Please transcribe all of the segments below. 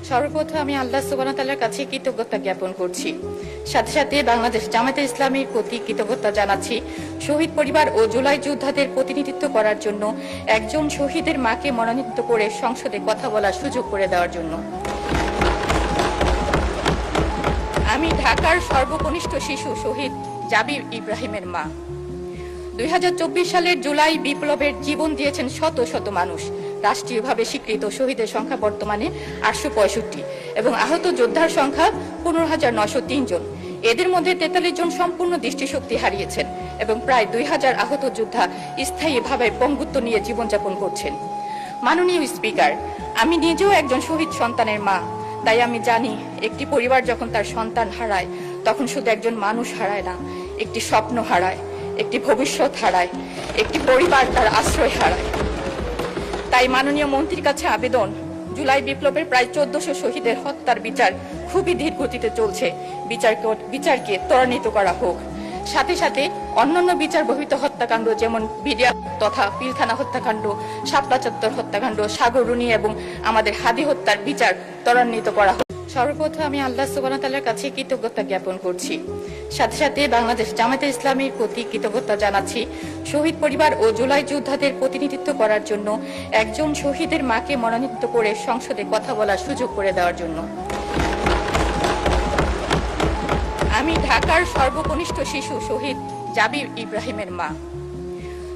সর্বপ্রথম আমি আল্লাহ সুবহানাহু ওয়া তাআলার কাছে কৃতজ্ঞতা জ্ঞাপন করছি। সাথে সাথে বাংলাদেশ জামায়াতে ইসলামীর প্রতি কৃতজ্ঞতা জানাচ্ছি শহীদ পরিবার ও জুলাই যোদ্ধাদের প্রতিনিধিত্ব করার জন্য একজন শহীদের মাকে মনোনীত করে সংসদে কথা বলার সুযোগ করে দেওয়ার জন্য। আমি ঢাকার সর্বকনিষ্ঠ শিশু শহীদ জাবির ইব্রাহিমের মা। 2024 সালের জুলাই বিপ্লবের জীবন দিয়েছেন শত শত মানুষ। রাষ্ট্রীয়ভাবে স্বীকৃত শহীদের সংখ্যা বর্তমানে 865 এবং আহত যোদ্ধার সংখ্যা 15,903 জন। এদের মধ্যে 43 জন সম্পূর্ণ দৃষ্টিশক্তি হারিয়েছেন এবং প্রায় 2000 আহত যোদ্ধা স্থায়ীভাবে পঙ্গুত্ব নিয়ে জীবনযাপন করছেন। মাননীয় স্পিকার, আমি নিজেও একজন শহীদ সন্তানের মা। তাই আমি জানি একটি পরিবার যখন তার সন্তান হারায় তখন শুধু একজন মানুষ হারায় না, একটি স্বপ্ন হারায়, একটি ভবিষ্যৎ হারায়, একটি পরিবার তার আশ্রয় হারায়। তাই মাননীয় মন্ত্রীর কাছে আবেদন, জুলাই বিপ্লবের প্রায় 1400 শহীদের হত্যার বিচার খুবই ধীর গতিতে চলছে। বিচারকে ত্বরান্বিত করা হোক। সাথে সাথে অন্যান্য বিচার বহির্ভূত হত্যাকাণ্ড যেমন বিডিআর তথা পিলখানা হত্যাকাণ্ড, শাপলা চত্বর হত্যাকাণ্ড, সাগররুনি এবং আমাদের হাদি হত্যার বিচার ত্বরান্বিত করা হোক। সর্বপ্রথম আমি আল্লাহ সুবহানাহু ওয়া তাআলার কাছে কৃতজ্ঞতা জ্ঞাপন করছি। সাথে সাথে বাংলাদেশ জামায়াতে ইসলামীর প্রতি কৃতজ্ঞতা জানাচ্ছি শহীদ পরিবার ও জুলাই যোদ্ধাদের প্রতিনিধিত্ব করার জন্য একজন শহীদের মাকে মনোনীত করে সংসদে কথা বলার সুযোগ করে দেওয়ার জন্য। আমি ঢাকার সর্বকনিষ্ঠ শিশু শহীদ জাবির ইব্রাহিমের মা।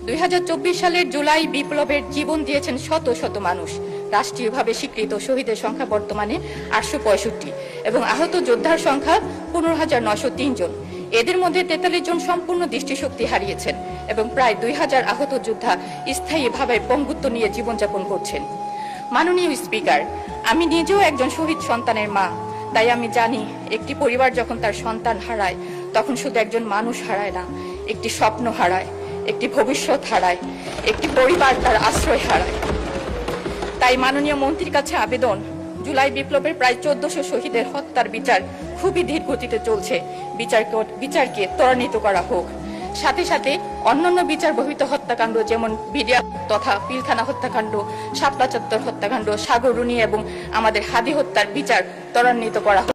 2024 সালের জুলাই বিপ্লবের জীবন দিয়েছেন শত শত মানুষ। রাষ্ট্রীয়ভাবে স্বীকৃত শহীদের সংখ্যা বর্তমানে 865 এবং আহত যোদ্ধার সংখ্যা 15,903 জন। এদের মধ্যে 43 জন সম্পূর্ণ দৃষ্টিশক্তি হারিয়েছেন এবং প্রায় 2000 আহত যোদ্ধা স্থায়ীভাবে পঙ্গুত্ব নিয়ে জীবনযাপন করছেন। মাননীয় স্পিকার, আমি নিজেও একজন শহীদ সন্তানের মা। তাই আমি জানি একটি পরিবার যখন তার সন্তান হারায় তখন শুধু একজন মানুষ হারায় না, একটি স্বপ্ন হারায়, একটি ভবিষ্যৎ হারায়, একটি পরিবার তার আশ্রয় হারায়। তাই মাননীয় মন্ত্রীর কাছে আবেদন, জুলাই বিপ্লবের প্রায় 1400 শহীদের হত্যার বিচার খুবই ধীর গতিতে চলছে। বিচারকে ত্বরান্বিত করা হোক। সাথে সাথে অন্যান্য বিচার বহির্ভূত হত্যাকাণ্ড যেমন বিডিআর তথা পিলখানা হত্যাকাণ্ড, শাপলা চত্বর হত্যাকাণ্ড, সাগররুনি এবং আমাদের হাদি হত্যার বিচার ত্বরান্বিত করা হোক।